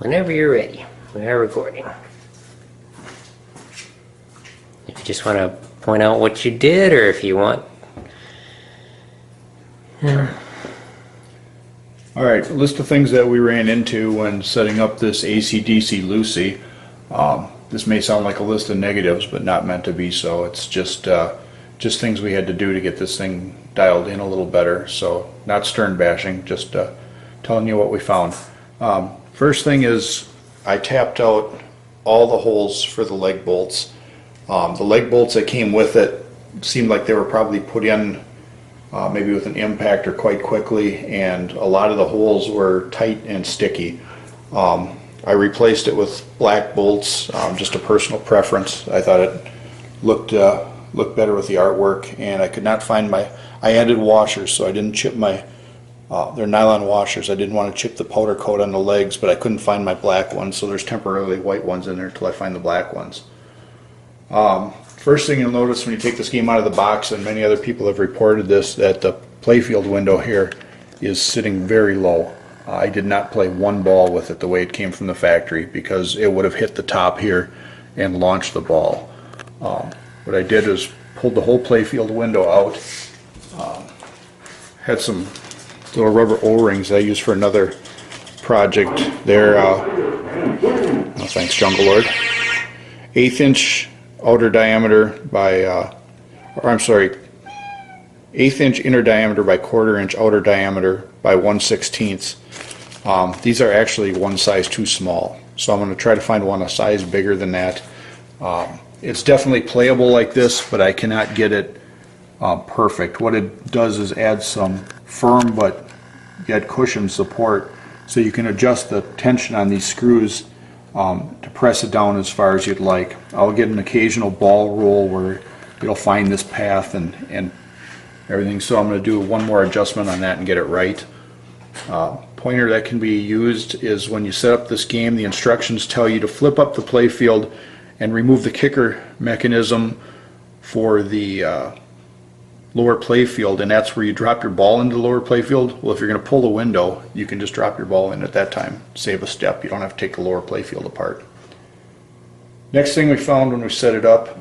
whenever you're ready. We are recording. If you just want to point out what you did, or if you want... Alright, a list of things that we ran into when setting up this ACDC Luci. This may sound like a list of negatives, but not meant to be so. It's just things we had to do to get this thing dialed in a little better. So, not stern bashing, just telling you what we found. First thing is, I tapped out all the holes for the leg bolts. The leg bolts that came with it seemed like they were probably put in maybe with an impactor quite quickly, and a lot of the holes were tight and sticky. I replaced it with black bolts, just a personal preference. I thought it looked better with the artwork, and I could not find I added washers, so I didn't chip they're nylon washers. I didn't want to chip the powder coat on the legs, but I couldn't find my black ones, so there's temporarily white ones in there until I find the black ones. First thing you'll notice when you take this game out of the box, and many other people have reported this, that the Playfield window here is sitting very low. I did not play one ball with it the way it came from the factory, because it would have hit the top here and launched the ball. What I did is pulled the whole Playfield window out. Had some little rubber O-rings I used for another project. They're, oh, thanks Jungle Lord, 1/8 inch outer diameter by, or I'm sorry, 1/8 inch inner diameter by 1/4 inch outer diameter by 1/16. These are actually one size too small, so I'm going to try to find one a size bigger than that. It's definitely playable like this, but I cannot get it perfect. What it does is add some firm but yet cushioned support, so you can adjust the tension on these screws to press it down as far as you'd like. I'll get an occasional ball roll where it'll find this path and everything, so I'm going to do one more adjustment on that and get it right. Pointer that can be used is when you set up this game, the instructions tell you to flip up the playfield and remove the kicker mechanism for the lower playfield, and that's where you drop your ball into the lower playfield. Well, if you're going to pull the window, you can just drop your ball in at that time. Save a step. You don't have to take the lower playfield apart. Next thing we found when we set it up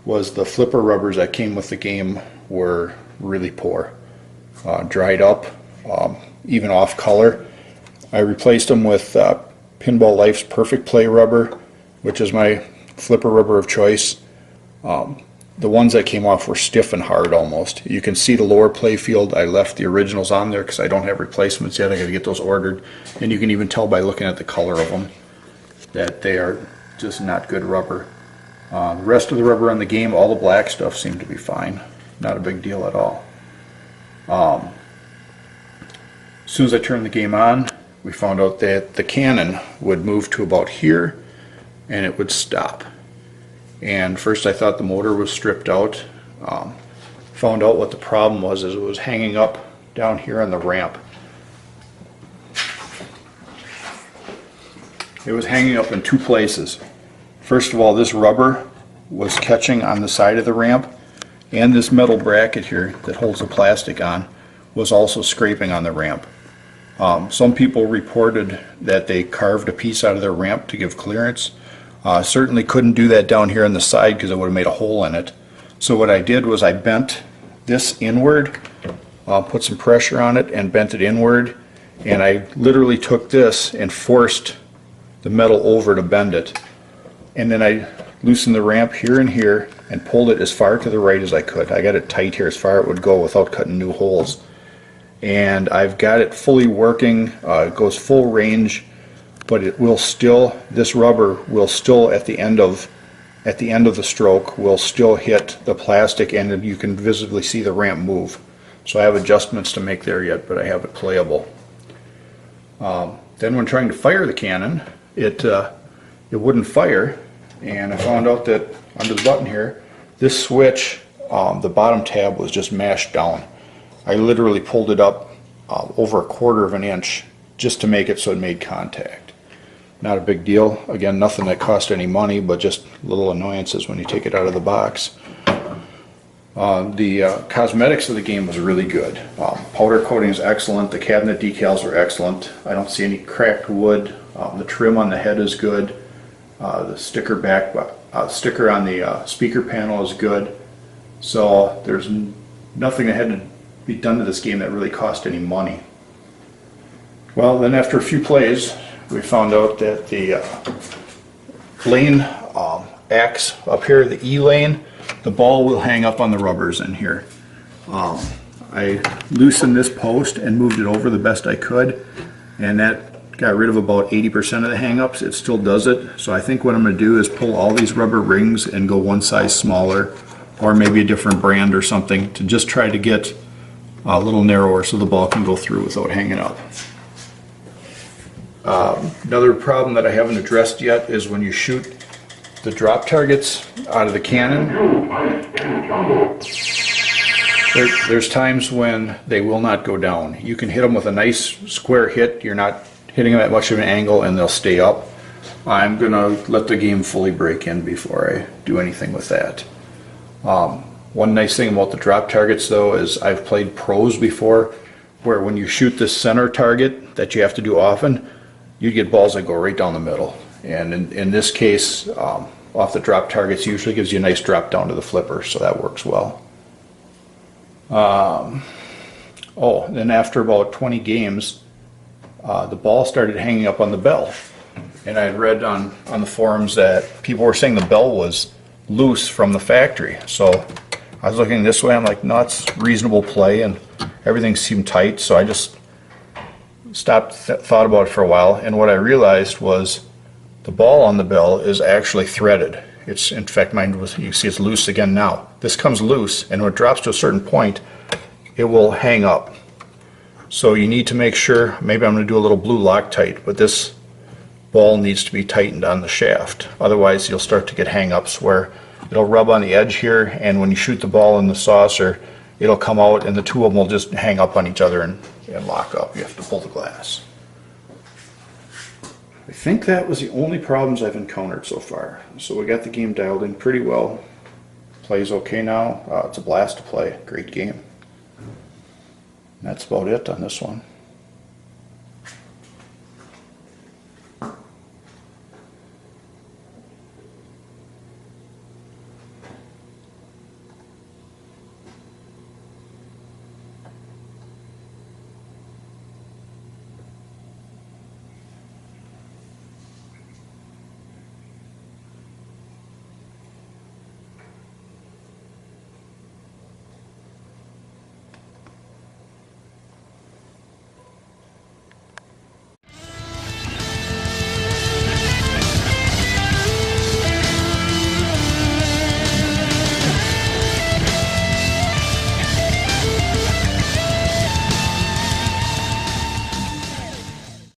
was the flipper rubbers that came with the game were really poor. Dried up, even off color. I replaced them with Pinball Life's Perfect Play rubber, which is my flipper rubber of choice. The ones that came off were stiff and hard almost. You can see the lower playfield. I left the originals on there because I don't have replacements yet. I got to get those ordered, and you can even tell by looking at the color of them that they are just not good rubber. The rest of the rubber on the game, all the black stuff seemed to be fine. Not a big deal at all. As soon as I turned the game on, we found out that the cannon would move to about here and it would stop. And first I thought the motor was stripped out. Found out what the problem was is it was hanging up down here on the ramp. It was hanging up in two places. First of all, this rubber was catching on the side of the ramp, and this metal bracket here that holds the plastic on was also scraping on the ramp. Some people reported that they carved a piece out of their ramp to give clearance. Certainly couldn't do that down here on the side because it would have made a hole in it. So what I did was I bent this inward, put some pressure on it and bent it inward, and I literally took this and forced the metal over to bend it. And then I loosened the ramp here and here and pulled it as far to the right as I could. I got it tight here as far as it would go without cutting new holes. And I've got it fully working. It goes full range, but it will still, this rubber will still at the end of the stroke will still hit the plastic, and you can visibly see the ramp move. So I have adjustments to make there yet, but I have it playable. Then when trying to fire the cannon, it wouldn't fire, and I found out that under the button here, this switch, the bottom tab was just mashed down. I literally pulled it up over 1/4 inch just to make it so it made contact. Not a big deal. Again, nothing that cost any money, but just little annoyances when you take it out of the box. The cosmetics of the game was really good. Powder coating is excellent. The cabinet decals were excellent. I don't see any cracked wood. The trim on the head is good. The sticker sticker on the speaker panel is good. So there's nothing that had to be done to this game that really cost any money. Well, then after a few plays, we found out that the lane axe up here, the E lane, the ball will hang up on the rubbers in here. I loosened this post and moved it over the best I could, and that got rid of about 80% of the hang-ups. It still does it, so I think what I'm going to do is pull all these rubber rings and go one size smaller, or maybe a different brand or something, to just try to get a little narrower so the ball can go through without hanging up. Another problem that I haven't addressed yet is when you shoot the drop targets out of the cannon, there's times when they will not go down. You can hit them with a nice square hit, you're not hitting them at much of an angle, and they'll stay up. I'm going to let the game fully break in before I do anything with that. One nice thing about the drop targets though is I've played pros before where when you shoot this center target that you have to do often, you get balls that go right down the middle. And in this case, off the drop targets usually gives you a nice drop down to the flipper, so that works well. Then after about 20 games, the ball started hanging up on the bell. And I had read on the forums that people were saying the bell was loose from the factory. So I was looking this way, I'm like, no, it's reasonable play, and everything seemed tight, so I just stopped, thought about it for a while, and what I realized was the ball on the bell is actually threaded. It's, in fact, mine was, you see it's loose again now. This comes loose, and when it drops to a certain point, it will hang up. So you need to make sure, maybe I'm going to do a little blue Loctite, but this ball needs to be tightened on the shaft. Otherwise, you'll start to get hang-ups where it'll rub on the edge here, and when you shoot the ball in the saucer, it'll come out, and the two of them will just hang up on each other and lock up. You have to pull the glass. I think that was the only problems I've encountered so far. So we got the game dialed in pretty well. Plays okay now. It's a blast to play. Great game. That's about it on this one.